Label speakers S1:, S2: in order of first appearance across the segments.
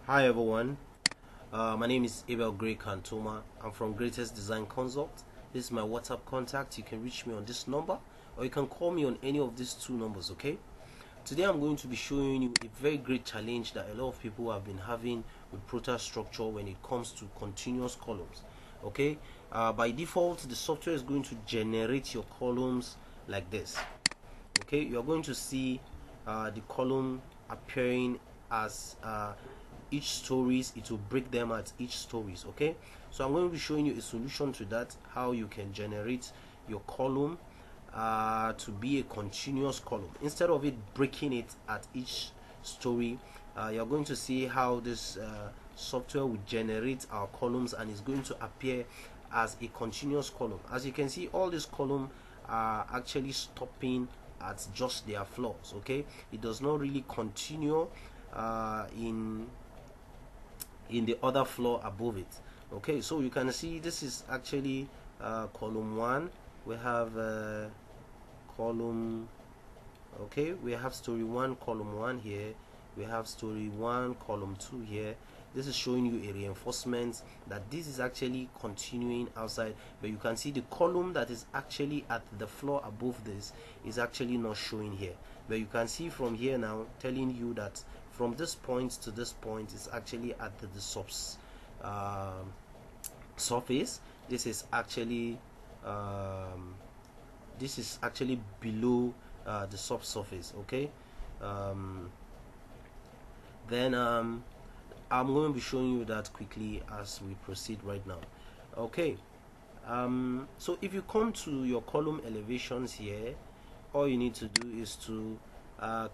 S1: Hi everyone, my name is Abel Gray Cantoma. I'm from GREYTEST Design Consult. This is my WhatsApp contact. You can reach me on this number or you can call me on any of these two numbers, okay? Today I'm going to be showing you a very great challenge that a lot of people have been having with Protastructure when it comes to continuous columns, okay? By default, the software is going to generate your columns like this, okay? You're going to see the column appearing as each stories. It will break them at each stories, okay? So I'm going to be showing you a solution to that, how you can generate your column to be a continuous column instead of it breaking it at each story. You're going to see how this software will generate our columns and is going to appear as a continuous column. As you can see, all these columns are actually stopping at just their floors, okay? It does not really continue in the other floor above it, okay? So you can see this is actually column 1. We have column, okay, we have story 1 column 1 here, we have story 1 column 2 here. This is showing you a reinforcement that this is actually continuing outside, but you can see the column that is actually at the floor above this is actually not showing here. But you can see from here now telling you that from this point to this point is actually at the surface. This is actually below the subsurface, okay? Then I'm going to be showing you that quickly as we proceed right now, okay? So if you come to your column elevations here, all you need to do is to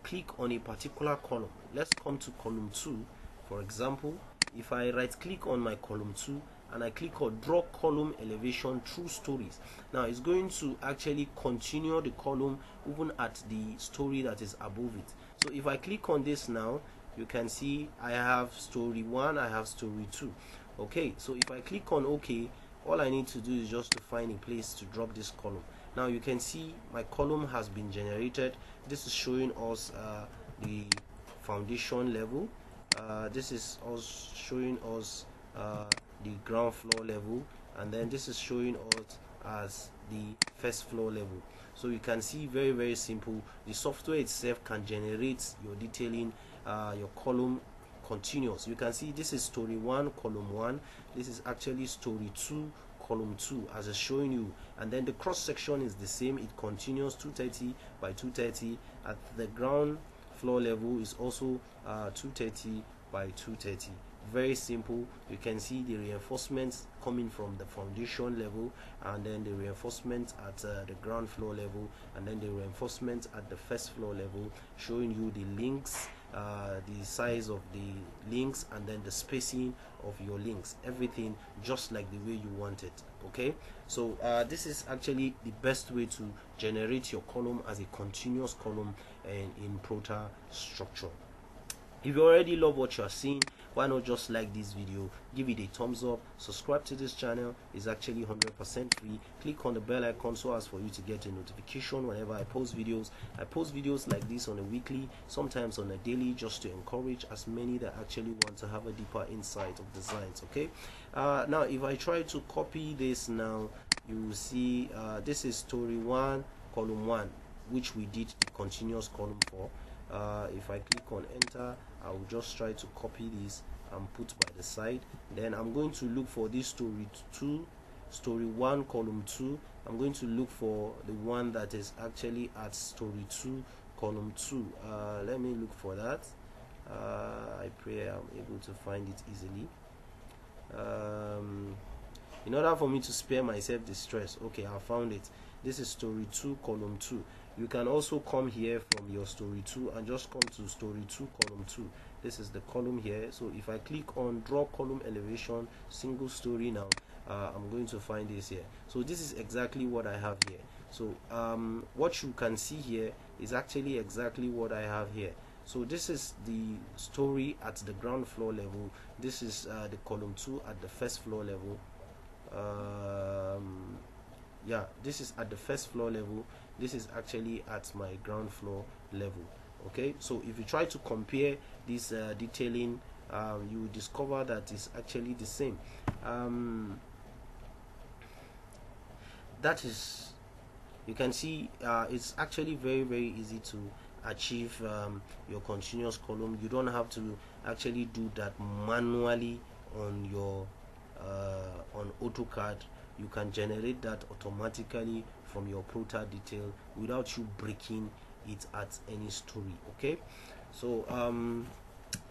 S1: click on a particular column. Let's come to column 2, for example. If I right click on my column 2 and I click on draw column elevation through stories, now it's going to actually continue the column even at the story that is above it. So if I click on this now, you can see I have story 1, I have story 2, okay? So if I click on OK, all I need to do is just to find a place to drop this column. Now you can see my column has been generated. This is showing us the foundation level. This is also showing us the ground floor level, and then this is showing us as the first floor level. So you can see, very simple, the software itself can generate your detailing, your column continuous. You can see this is story 1 column 1, this is actually story 2 column 2 as it's showing you, and then the cross section is the same. It continues 230 by 230. At the ground floor level is also 230 by 230. Very simple. You can see the reinforcements coming from the foundation level, and then the reinforcements at the ground floor level, and then the reinforcements at the first floor level, showing you the links, the size of the links, and then the spacing of your links, everything just like the way you want it, okay? So this is actually the best way to generate your column as a continuous column and in Protastructure. If you already love what you are seeing, why not just like this video, give it a thumbs up, subscribe to this channel. It's actually 100% free. Click on the bell icon so as for you to get a notification whenever I post videos. I post videos like this on a weekly, sometimes on a daily, just to encourage as many that actually want to have a deeper insight of designs, okay? Now if I try to copy this now, you will see this is story 1 column 1, which we did the continuous column for. If I click on enter, I will just try to copy this and put by the side. Then I'm going to look for this story 2, story 1 column 2. I'm going to look for the one that is actually at story 2 column 2. Let me look for that. I pray I'm able to find it easily. In order for me to spare myself the stress, okay, I found it. This is story 2 column 2. You can also come here from your story 2 and just come to story 2 column 2. This is the column here. So if I click on draw column elevation single story now, I'm going to find this here. So this is exactly what I have here. So what you can see here is actually exactly what I have here. So this is the story at the ground floor level. This is the column 2 at the first floor level. Yeah, this is at the first floor level. This is actually at my ground floor level, okay? So if you try to compare this detailing you will discover that it's actually the same. That is, you can see it's actually very easy to achieve your continuous column. You don't have to actually do that manually on your on AutoCAD. You can generate that automatically from your protadetail without you breaking it at any story. Okay, so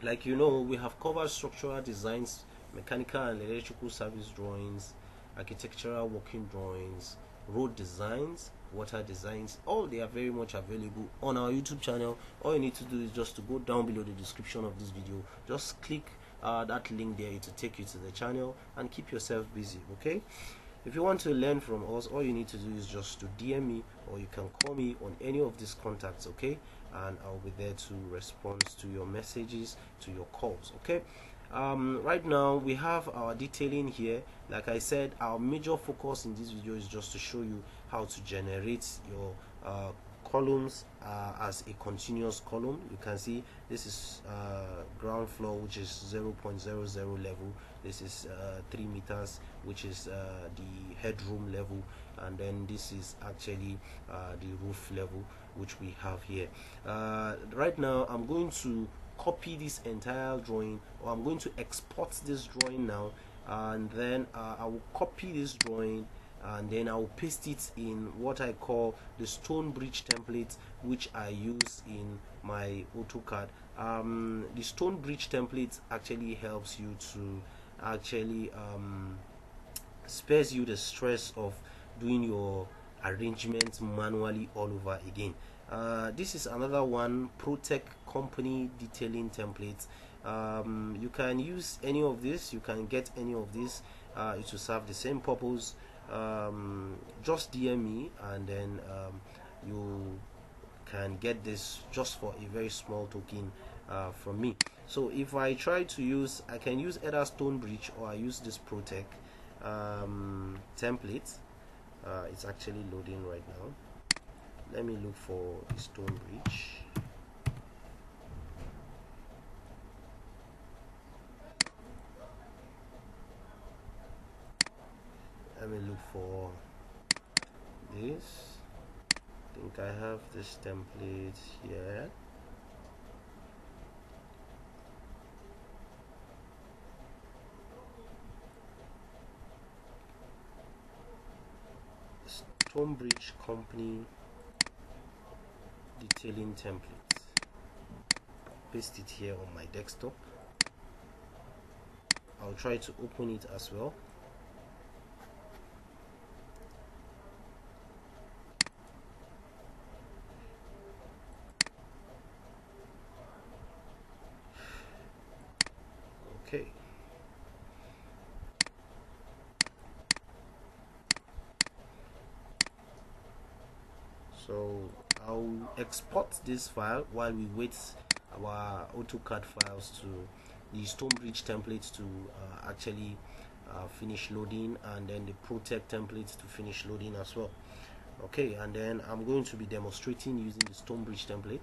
S1: like you know, we have covered structural designs, mechanical and electrical service drawings, architectural working drawings, road designs, water designs. All they are very much available on our YouTube channel. All you need to do is just to go down below the description of this video, just click that link there to take you to the channel and keep yourself busy. Okay, if you want to learn from us, all you need to do is just to DM me, or you can call me on any of these contacts. Okay, and I'll be there to respond to your messages, to your calls. Okay, right now we have our detailing here. Like I said, our major focus in this video is just to show you how to generate your columns as a continuous column. You can see this is ground floor, which is 0.00 level. This is 3 meters, which is the headroom level, and then this is actually the roof level, which we have here. Right now I'm going to copy this entire drawing, or I'm going to export this drawing now, and then I will copy this drawing and then I will paste it in what I call the stone bridge template, which I use in my AutoCAD. The stone bridge template actually helps you to actually spares you the stress of doing your arrangements manually all over again. This is another one, Protec company detailing templates. You can use any of this, you can get any of this. It will serve the same purpose. Just DM me, and then you can get this just for a very small token from me. So if I try to use, I can use either Stonebridge or I use this Protec template. It's actually loading right now. Let me look for the Stonebridge. Let me look for this. I think I have this template here. Stonebridge company detailing templates. Paste it here on my desktop. I'll try to open it as well. Okay. So I'll export this file while we wait our AutoCAD files to the Stonebridge templates to actually finish loading, and then the Protec templates to finish loading as well. Okay, and then I'm going to be demonstrating using the Stonebridge template.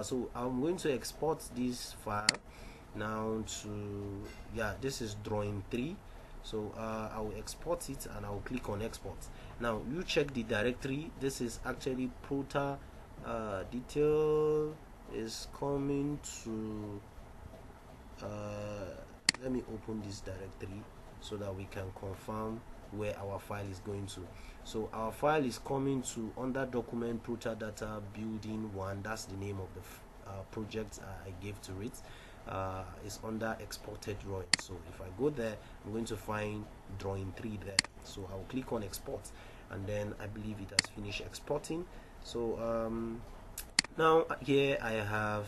S1: So I'm going to export this file now to, yeah, this is drawing 3. So I will export it and I will click on export. Now you check the directory. This is actually protadetail is coming to let me open this directory so that we can confirm where our file is going to. So our file is coming to under document protadata building 1. That's the name of the project I gave to it. Is under exported drawing. So if I go there, I'm going to find drawing 3 there. So I'll click on export, and then I believe it has finished exporting. So now here I have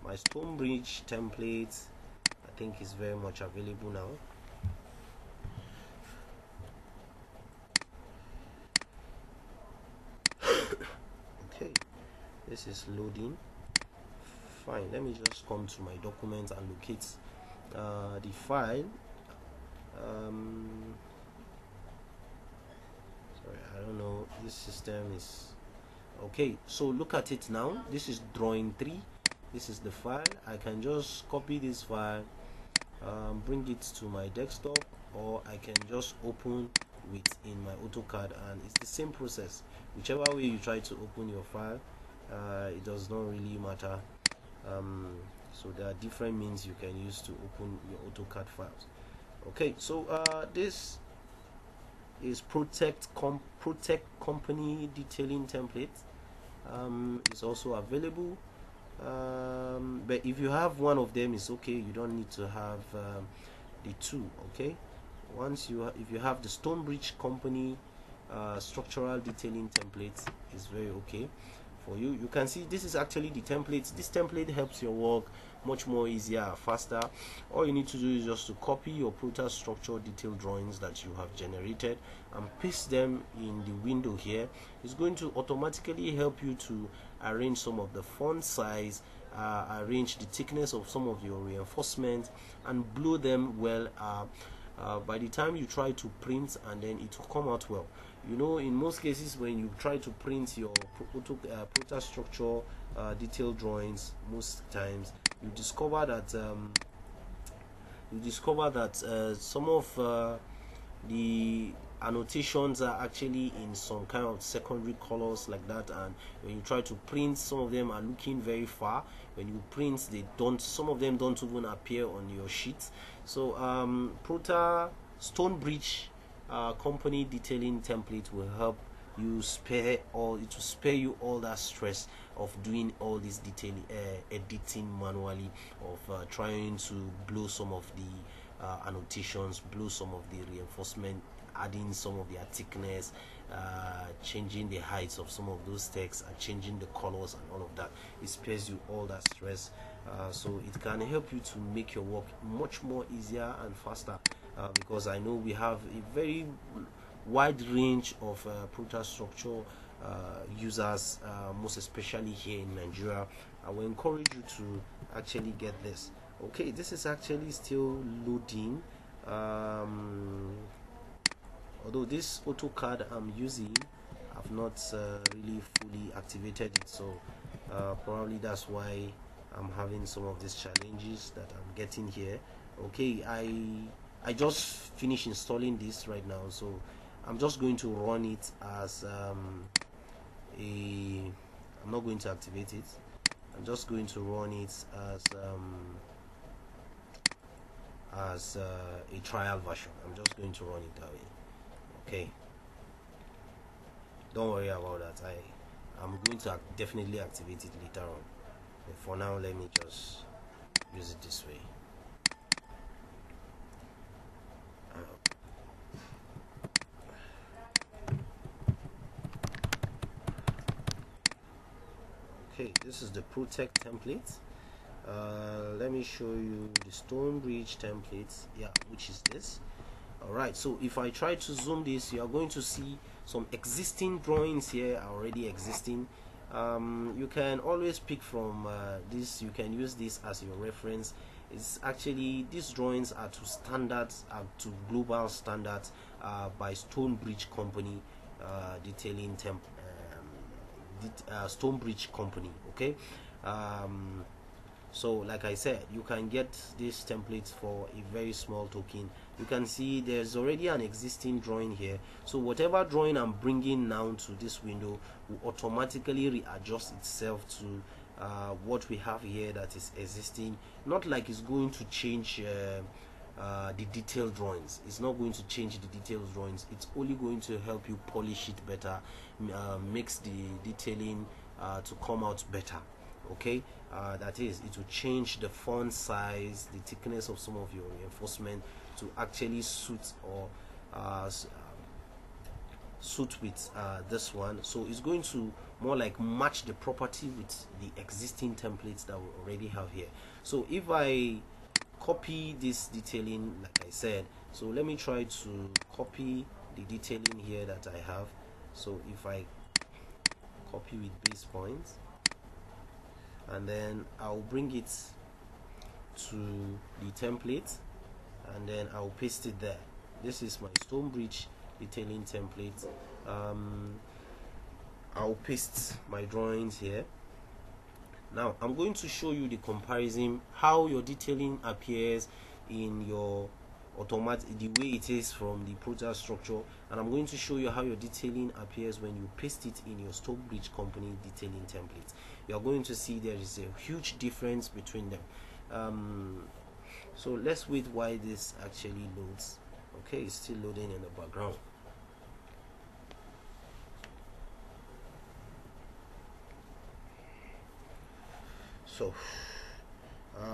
S1: my Stonebridge template. I think is very much available now. Okay, this is loading. Fine, let me just come to my documents and locate the file. Sorry, I don't know, this system is okay. So look at it now. This is drawing 3. This is the file. I can just copy this file, bring it to my desktop, or I can just open within my AutoCAD, and it's the same process. Whichever way you try to open your file, it does not really matter. So there are different means you can use to open your AutoCAD files. Okay, so this is Protect Company Detailing Template. It's also available, but if you have one of them, it's okay. You don't need to have the two. Okay, if you have the Stonebridge Company structural detailing template, is very okay for you. You can see this is actually the template. This template helps your work much more easier, faster. All you need to do is just to copy your Protastructure detail drawings that you have generated and paste them in the window here. It's going to automatically help you to arrange some of the font size, arrange the thickness of some of your reinforcements, and blow them well. By the time you try to print, and then it will come out well. You know, in most cases when you try to print your Protastructure detail drawings, most times you discover that some of the annotations are actually in some kind of secondary colors like that, and when you try to print, some of them are looking very far. When you print, some of them don't even appear on your sheet. So Stonebridge company detailing template will help you it will spare you all that stress of doing all this editing manually, of trying to blow some of the annotations, blow some of the reinforcement, adding some of their thickness, changing the heights of some of those texts, and changing the colors and all of that. It spares you all that stress, so it can help you to make your work much more easier and faster, because I know we have a very wide range of Protastructure users, most especially here in Nigeria. I will encourage you to actually get this. Okay, this is actually still loading. Although this AutoCAD I'm using, I've not really fully activated it, so probably that's why I'm having some of these challenges that I'm getting here. Okay, I just finished installing this right now, so I'm just going to run it as I'm not going to activate it. I'm just going to run it as a trial version. I'm just going to run it that way. Okay, don't worry about that. I'm going to definitely activate it later on, but for now let me just use it this way. Okay, this is the Protect template. Let me show you the Stonebridge templates, which is this. Alright, so if I try to zoom this, you are going to see some existing drawings here are already existing. You can always pick from this. You can use this as your reference. It's actually, these drawings are to standards, to global standards, by Stonebridge Company detailing Stonebridge Company. Okay, so like I said, you can get these templates for a very small token. You can see there's already an existing drawing here, so whatever drawing I'm bringing now to this window will automatically readjust itself to what we have here that is existing. Not like it's going to change the detailed drawings. It's not going to change the detailed drawings. It's only going to help you polish it better, makes the detailing to come out better. Okay, that is, it will change the font size, the thickness of some of your reinforcement to actually suit or suit with this one. So it's going to more like match the property with the existing templates that we already have here. So if I copy this detailing, like I said, so let me try to copy the detailing here that I have. So if I copy with base points, and then I'll bring it to the template, and then I'll paste it there. This is my Stonebridge detailing template. I'll paste my drawings here. Now I'm going to show you the comparison, how your detailing appears in your automatic, the way it is from the Protastructure, and I'm going to show you how your detailing appears when you paste it in your Stonebridge company detailing template. You are going to see there is a huge difference between them. So let's wait while this actually loads. Okay, it's still loading in the background. So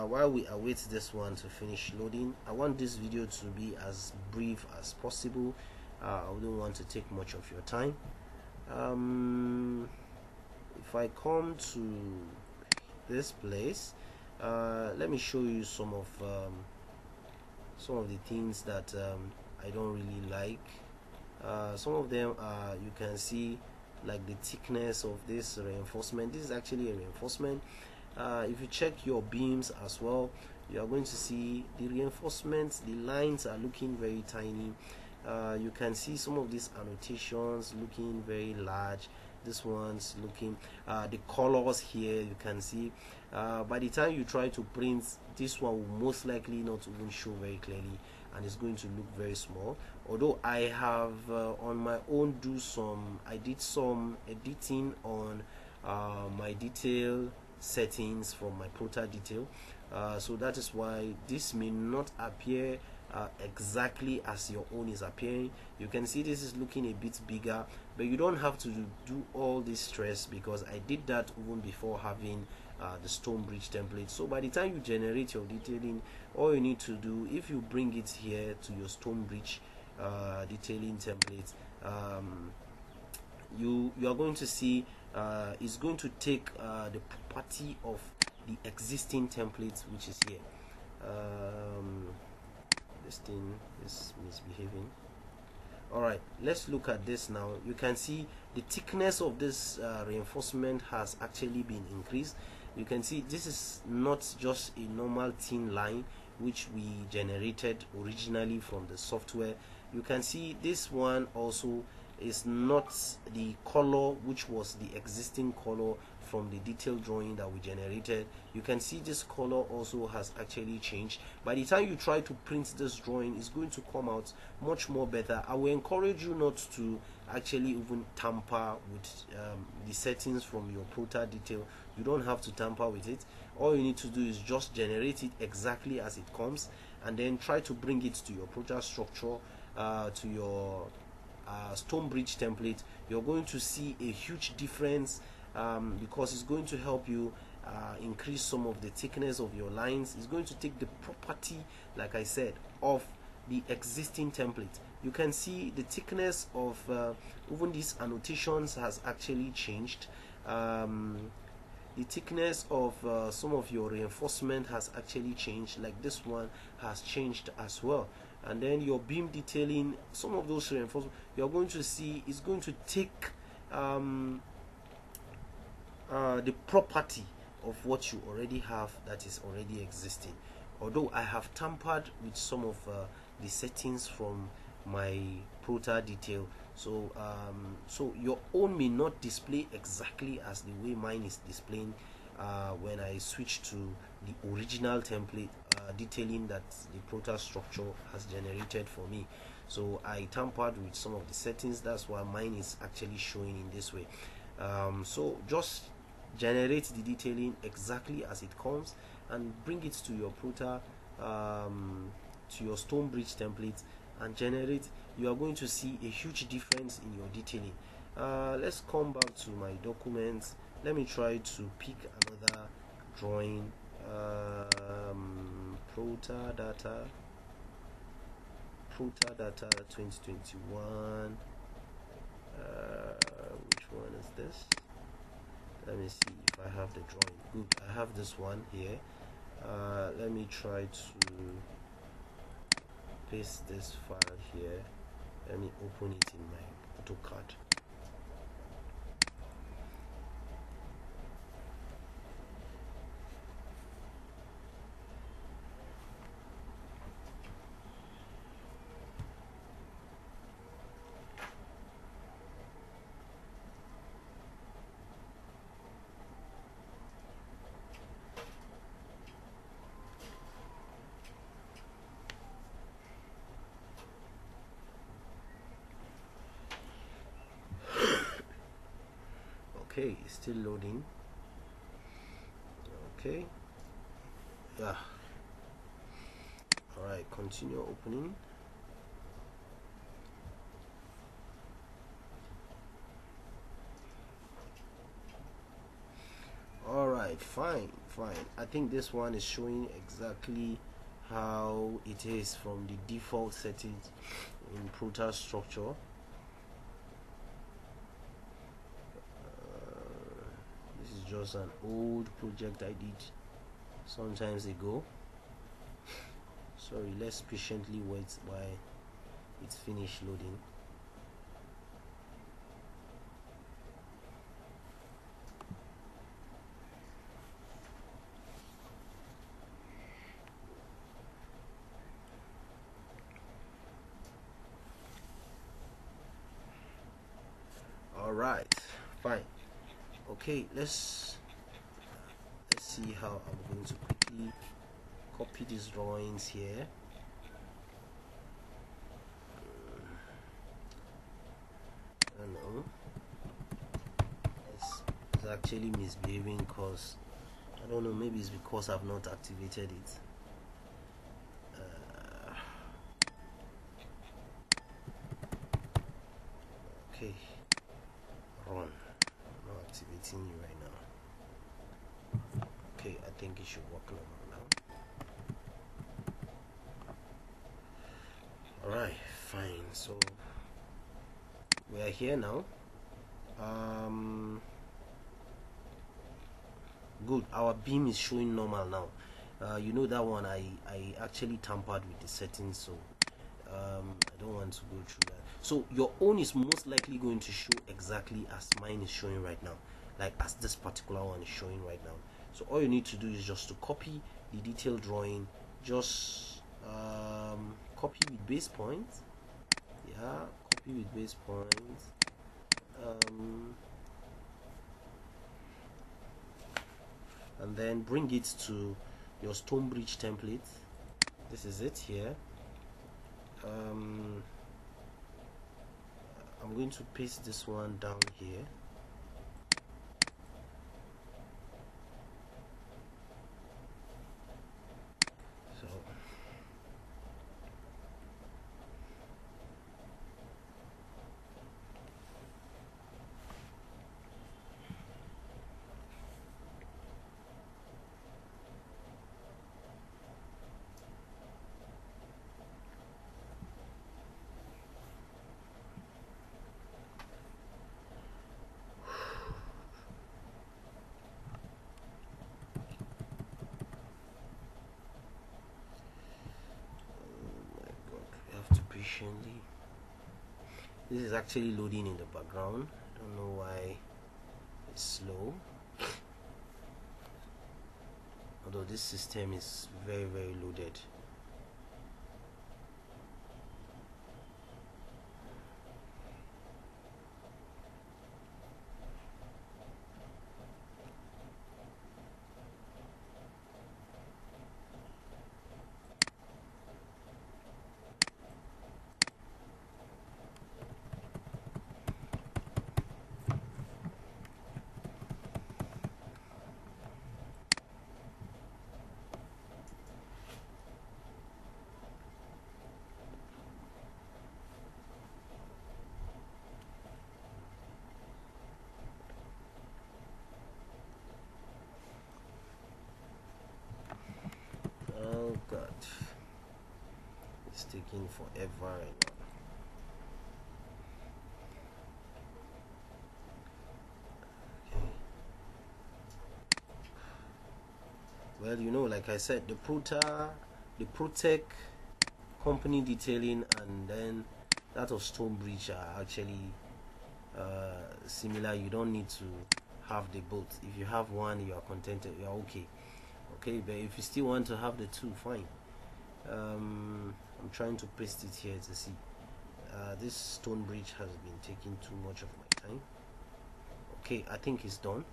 S1: while we await this one to finish loading, I want this video to be as brief as possible. I don't want to take much of your time. If I come to this place, let me show you some of the things that I don't really like. Some of them are, you can see, like the thickness of this reinforcement. This is actually a reinforcement. If you check your beams as well, you are going to see the reinforcements, the lines are looking very tiny. You can see some of these annotations looking very large. This one's looking, the colors here, you can see, by the time you try to print, this one will most likely not even show very clearly, and it's going to look very small. Although I have on my own I did some editing on my detail settings from my Protadetail, so that is why this may not appear exactly as your own is appearing. You can see this is looking a bit bigger, but you don't have to do all this stress, because I did that even before having the Stonebridge template. So by the time you generate your detailing, all you need to do, if you bring it here to your Stonebridge detailing template, you are going to see it's going to take the property of the existing template, which is here. This thing is misbehaving. Alright, let's look at this now. You can see the thickness of this reinforcement has actually been increased. You can see this is not just a normal thin line which we generated originally from the software. You can see this one also is not the color which was the existing color from the detail drawing that we generated. You can see this color also has actually changed. By the time you try to print this drawing, it's going to come out much more better. I will encourage you not to actually even tamper with the settings from your Protadetail. You don't have to tamper with it. All you need to do is just generate it exactly as it comes, and then try to bring it to your Protastructure, to your Stonebridge template. You're going to see a huge difference, because it's going to help you increase some of the thickness of your lines. It's going to take the property, like I said, of the existing template. You can see the thickness of even these annotations has actually changed. The thickness of some of your reinforcement has actually changed, like this one has changed as well. And then your beam detailing, some of those reinforcements, you're going to see is going to take the property of what you already have that is already existing. Although I have tampered with some of the settings from my Protadetail, so so your own may not display exactly as the way mine is displaying when I switch to the original template detailing that the Protastructure has generated for me. So I tampered with some of the settings, that's why mine is actually showing in this way. So just generate the detailing exactly as it comes and bring it to your to your Stonebridge template and generate. You are going to see a huge difference in your detailing. Let's come back to my documents. Let me try to pick another drawing. Protadata 2021. Which one is this? Let me see if I have the drawing. Good, I have this one here. Let me try to paste this file here. Let me open it in my AutoCAD. Okay, it's still loading. Okay, yeah. All right, continue opening. All right, fine. I think this one is showing exactly how it is from the default settings in Protastructure. This is just an old project I did sometimes ago. Sorry, let's patiently wait while it's finished loading. All right, fine. Okay, let's see how I'm going to quickly copy these drawings here. I don't know, it's actually misbehaving because I don't know, maybe it's because I've not activated it. Okay, run. I'm not activating you right now. Okay, I think it should work normal now. Alright, fine. So we are here now. Good, our beam is showing normal now. You know that one I actually tampered with the settings, so I don't want to go through that. So your own is most likely going to show exactly as mine is showing right now, like as this particular one is showing right now. So all you need to do is just to copy the detailed drawing, just copy with base points. Yeah, copy with base points. And then bring it to your Stonebridge template. This is it here. I'm going to paste this one down here. So patiently. This is actually loading in the background. I don't know why it's slow. Although this system is very loaded. Oh god, it's taking forever right now. Okay. Well, you know, like I said, the Protec company detailing and then that of Stonebridge are actually similar. You don't need to have the both. If you have one, you are contented, you are okay. But if you still want to have the two, fine. I'm trying to paste it here to see. This Stonebridge has been taking too much of my time. Okay, I think it's done.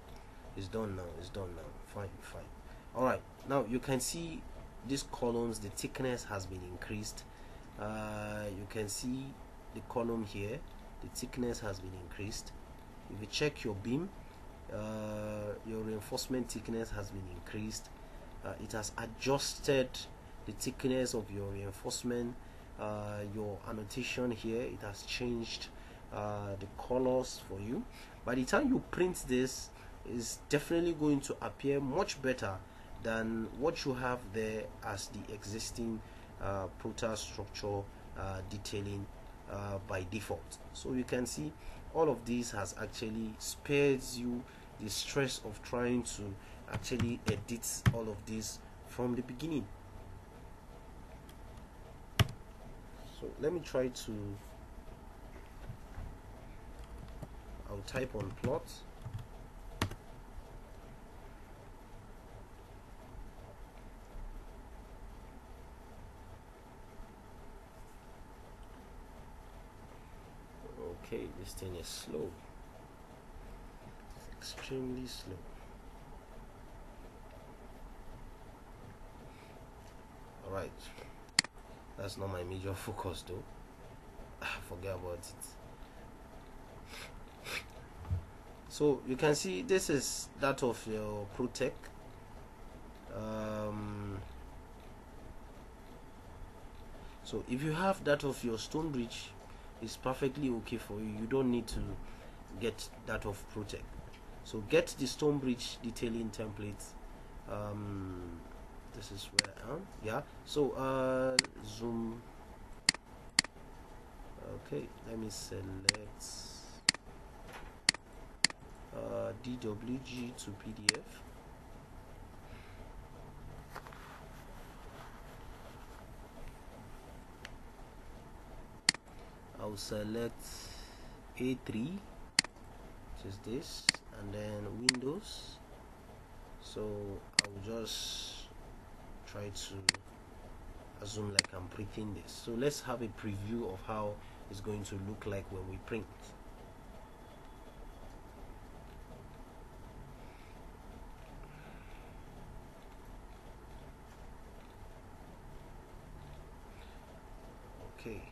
S1: It's done now. Fine. Alright, now you can see these columns, the thickness has been increased. You can see the column here, the thickness has been increased. If you check your beam, your reinforcement thickness has been increased. It has adjusted the thickness of your reinforcement. Your annotation here, it has changed the colors for you. By the time you print this, is definitely going to appear much better than what you have there as the existing Protastructure detailing by default. So you can see all of this has actually spared you the stress of trying to actually edit all of this from the beginning. So let me try to, I'll type on plot. Okay, this thing is slow. It's extremely slow. Alright. That's not my major focus though. Forget about it. So you can see this is that of your Protec. So if you have that of your Stonebridge, it's perfectly okay for you. You don't need to get that of Protec. So get the Stonebridge detailing template. This is where I am. Yeah. So zoom. Okay, let me select DWG to PDF. I'll select A3, which is this, and then Windows. So I'll just try to assume like I'm printing this. So let's have a preview of how it's going to look like when we print. Okay.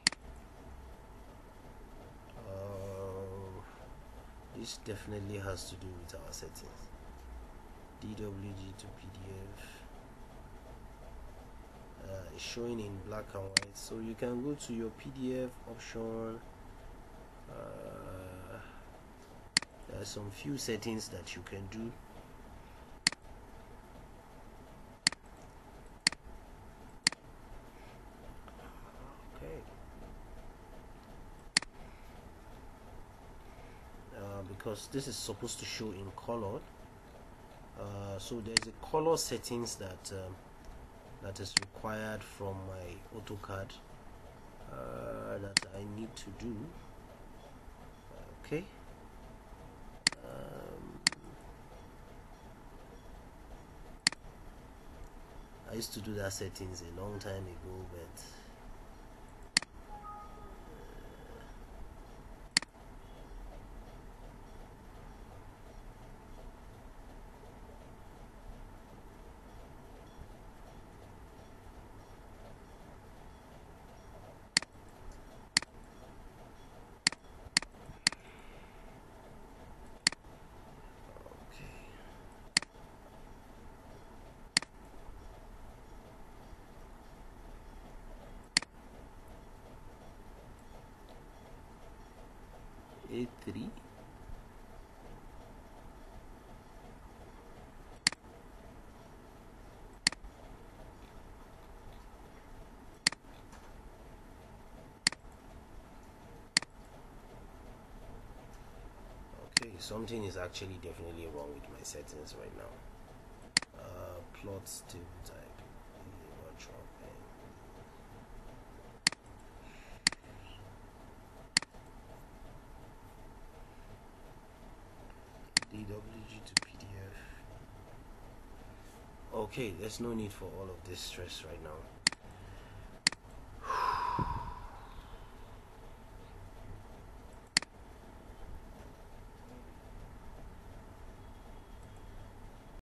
S1: This definitely has to do with our settings. DWG to PDF. It's showing in black and white, so you can go to your PDF option. There are some few settings that you can do. Okay. Because this is supposed to show in color, so there's a color settings that that is required from my AutoCAD that I need to do. Okay. I used to do that settings a long time ago, but A3. Okay, something is actually definitely wrong with my settings right now. Plot table type. DWG to PDF. Okay, there's no need for all of this stress right now.